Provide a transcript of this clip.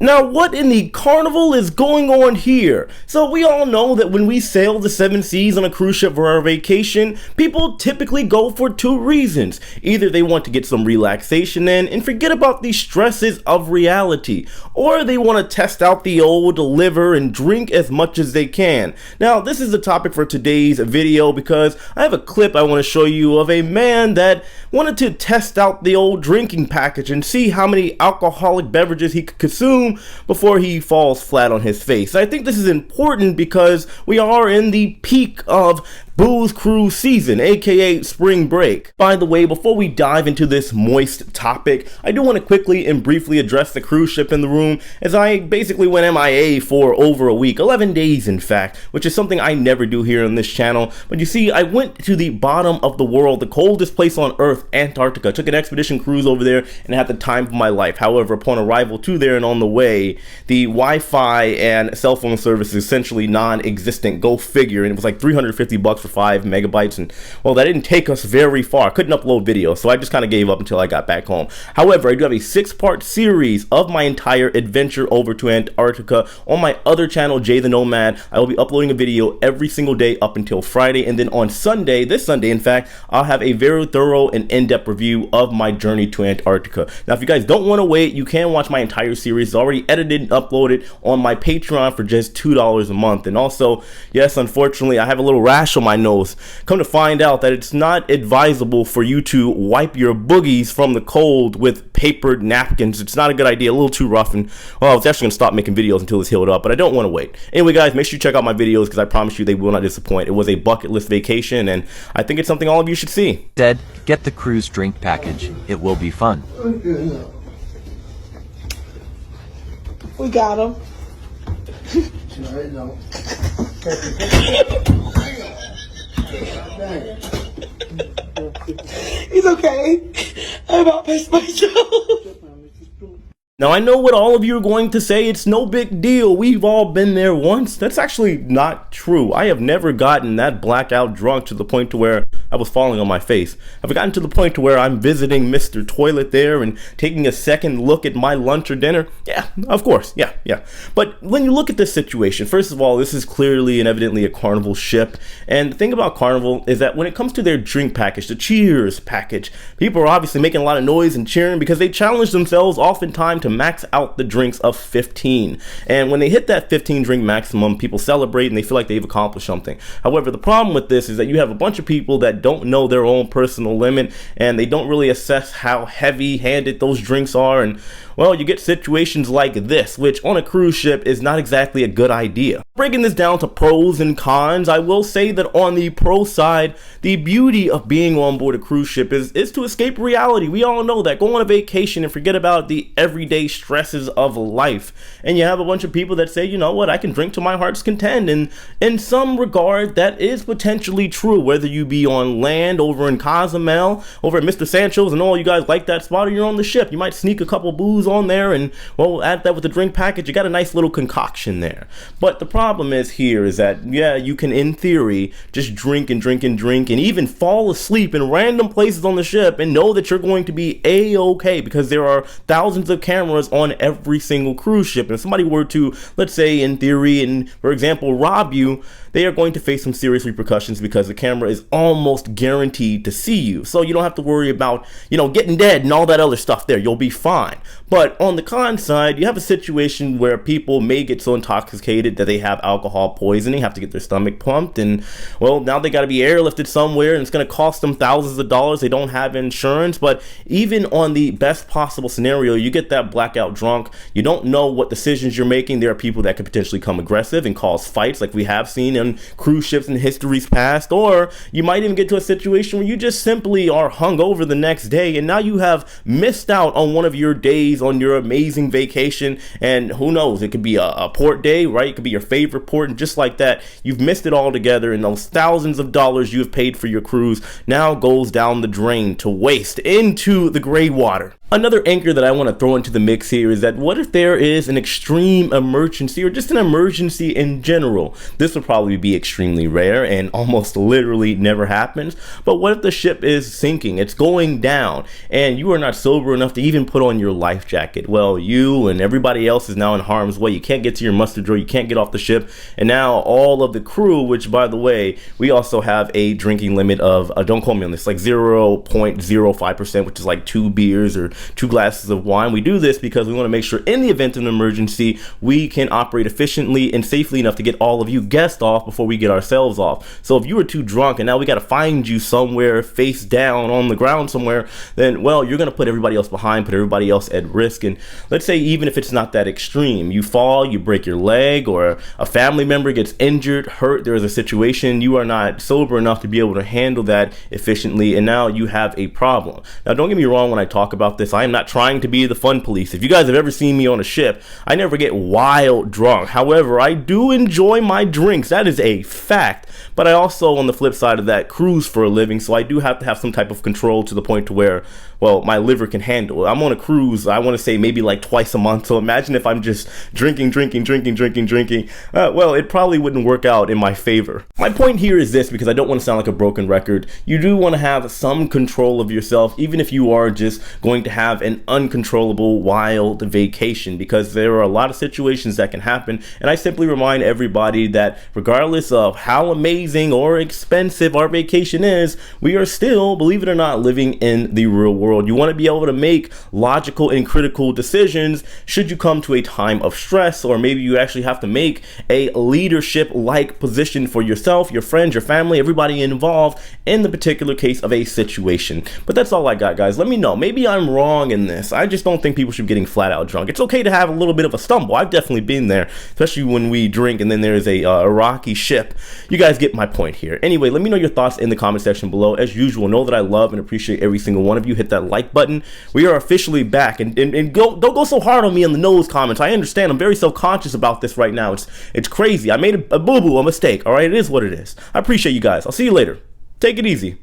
Now, what in the Carnival is going on here? So we all know that when we sail the seven seas on a cruise ship for our vacation, people typically go for two reasons. Either they want to get some relaxation in and forget about the stresses of reality, or they want to test out the old liver and drink as much as they can. Now, this is the topic for today's video because I have a clip I want to show you of a man that wanted to test out the old drinking package and see how many alcoholic beverages he could consume before he falls flat on his face. I think this is important because we are in the peak of booze cruise season, aka spring break. By the way, before we dive into this moist topic, I do want to quickly and briefly address the cruise ship in the room, as I basically went MIA for over a week, 11 days in fact, which is something I never do here on this channel. But you see, I went to the bottom of the world, the coldest place on earth, Antarctica. Took an expedition cruise over there and had the time of my life. However, upon arrival to there and on the way, the Wi-Fi and cell phone service is essentially non-existent. Go figure. And it was like $350 for 5 megabytes, and well, that didn't take us very far. Couldn't upload video, so I just kind of gave up until I got back home. However, I do have a 6-part series of my entire adventure over to Antarctica on my other channel, Jay the Nomad. I will be uploading a video every single day up until Friday, and then on Sunday, this Sunday in fact, I'll have a very thorough and in-depth review of my journey to Antarctica. Now, if you guys don't want to wait, you can watch my entire series. It's already edited and uploaded on my Patreon for just $2 a month. And also, yes, unfortunately, I have a little rash on my nose. Come to find out that it's not advisable for you to wipe your boogies from the cold with papered napkins. It's not a good idea, a little too rough, and well, I was actually going to stop making videos until it's healed up, but I don't want to wait. Anyway guys, make sure you check out my videos because I promise you they will not disappoint. It was a bucket list vacation, and I think it's something all of you should see. Said, get the cruise drink package. It will be fun. We got him. He's okay. I'm about pissed myself. Now, I know what all of you are going to say. It's no big deal. We've all been there once. That's actually not true. I have never gotten that blackout drunk to the point to where I was falling on my face. I've gotten to the point to where I'm visiting Mr. Toilet there and taking a second look at my lunch or dinner. Yeah, of course. Yeah. But when you look at this situation, first of all, this is clearly and evidently a Carnival ship. And the thing about Carnival is that when it comes to their drink package, the Cheers package, people are obviously making a lot of noise and cheering because they challenge themselves oftentimes to max out the drinks of 15. And when they hit that 15 drink maximum, people celebrate and they feel like they've accomplished something. However, the problem with this is that you have a bunch of people that don't know their own personal limit and they don't really assess how heavy-handed those drinks are, and well, you get situations like this, which on a cruise ship is not exactly a good idea. Breaking this down to pros and cons, I will say that on the pro side, the beauty of being on board a cruise ship is to escape reality. We all know that. Go on a vacation and forget about the everyday stresses of life. And you have a bunch of people that say, you know what, I can drink to my heart's content. And in some regard, that is potentially true, whether you be on land over in Cozumel, over at Mr. Sancho's and all you guys like that spot, or you're on the ship. You might sneak a couple booze on there and well, add that with the drink package. You got a nice little concoction there. But the problem is here is that, yeah, you can in theory just drink and even fall asleep in random places on the ship and know that you're going to be a-okay because there are thousands of cameras on every single cruise ship. And if somebody were to, let's say in theory and for example, rob you, they are going to face some serious repercussions because the camera is almost guaranteed to see you. So you don't have to worry about, you know, getting dead and all that other stuff there. You'll be fine. But on the con side, you have a situation where people may get so intoxicated that they have alcohol poisoning, have to get their stomach pumped, and well, now they got to be airlifted somewhere and it's going to cost them thousands of dollars. They don't have insurance. But even on the best possible scenario, you get that blackout drunk, you don't know what decisions you're making. There are people that could potentially become aggressive and cause fights like we have seen in cruise ships in history's past, or you might even get to a situation where you just simply are hungover the next day and now you have missed out on one of your days on your amazing vacation. And who knows, it could be a port day, right? It could be your favorite save report, and just like that, you've missed it all together, and those thousands of dollars you have paid for your cruise now goes down the drain to waste into the gray water. Another anchor that I want to throw into the mix here is that what if there is an extreme emergency, or just an emergency in general? This would probably be extremely rare and almost literally never happens. But what if the ship is sinking, it's going down, and you are not sober enough to even put on your life jacket? Well, you and everybody else is now in harm's way. You can't get to your muster drawer, you can't get off the ship, and now all of the crew, which by the way, we also have a drinking limit of, don't quote me on this, like 0.05%, which is like 2 beers or 2 glasses of wine. We do this because we want to make sure in the event of an emergency, we can operate efficiently and safely enough to get all of you guests off before we get ourselves off. So if you were too drunk and now we got to find you somewhere face down on the ground somewhere, then well, you're going to put everybody else behind, put everybody else at risk. And let's say even if it's not that extreme, you fall, you break your leg, or a family member gets injured, hurt, there is a situation, you are not sober enough to be able to handle that efficiently, and now you have a problem. Now don't get me wrong when I talk about this, I am not trying to be the fun police. If you guys have ever seen me on a ship, I never get wild drunk. However, I do enjoy my drinks. That is a fact. But I also, on the flip side of that, cruise for a living, so I do have to have some type of control to the point to where, well, my liver can handle it. I'm on a cruise, I want to say maybe like twice a month, so imagine if I'm just drinking. Well, it probably wouldn't work out in my favor. My point here is this, because I don't want to sound like a broken record. You do want to have some control of yourself, even if you are just going to have an uncontrollable wild vacation, because there are a lot of situations that can happen. And I simply remind everybody that regardless of how amazing or expensive our vacation is, we are still, believe it or not, living in the real world. You want to be able to make logical and critical decisions should you come to a time of stress, or maybe you actually have to make a leadership-like position for yourself, your friends, your family, everybody involved in the particular case of a situation. But that's all I got, guys. Let me know. Maybe I'm wrong in this. I just don't think people should be getting flat out drunk. It's okay to have a little bit of a stumble. I've definitely been there, especially when we drink and then there's a rocky ship. You guys get my point here. Anyway, let me know your thoughts in the comment section below. As usual, know that I love and appreciate every single one of you. Hit that like button. We are officially back, and don't go so hard on me in the nose comments. I understand. I'm very self-conscious about this right now. It's crazy. I made a boo-boo, a mistake. All right, it is what it is. I appreciate you guys. I'll see you later. Take it easy.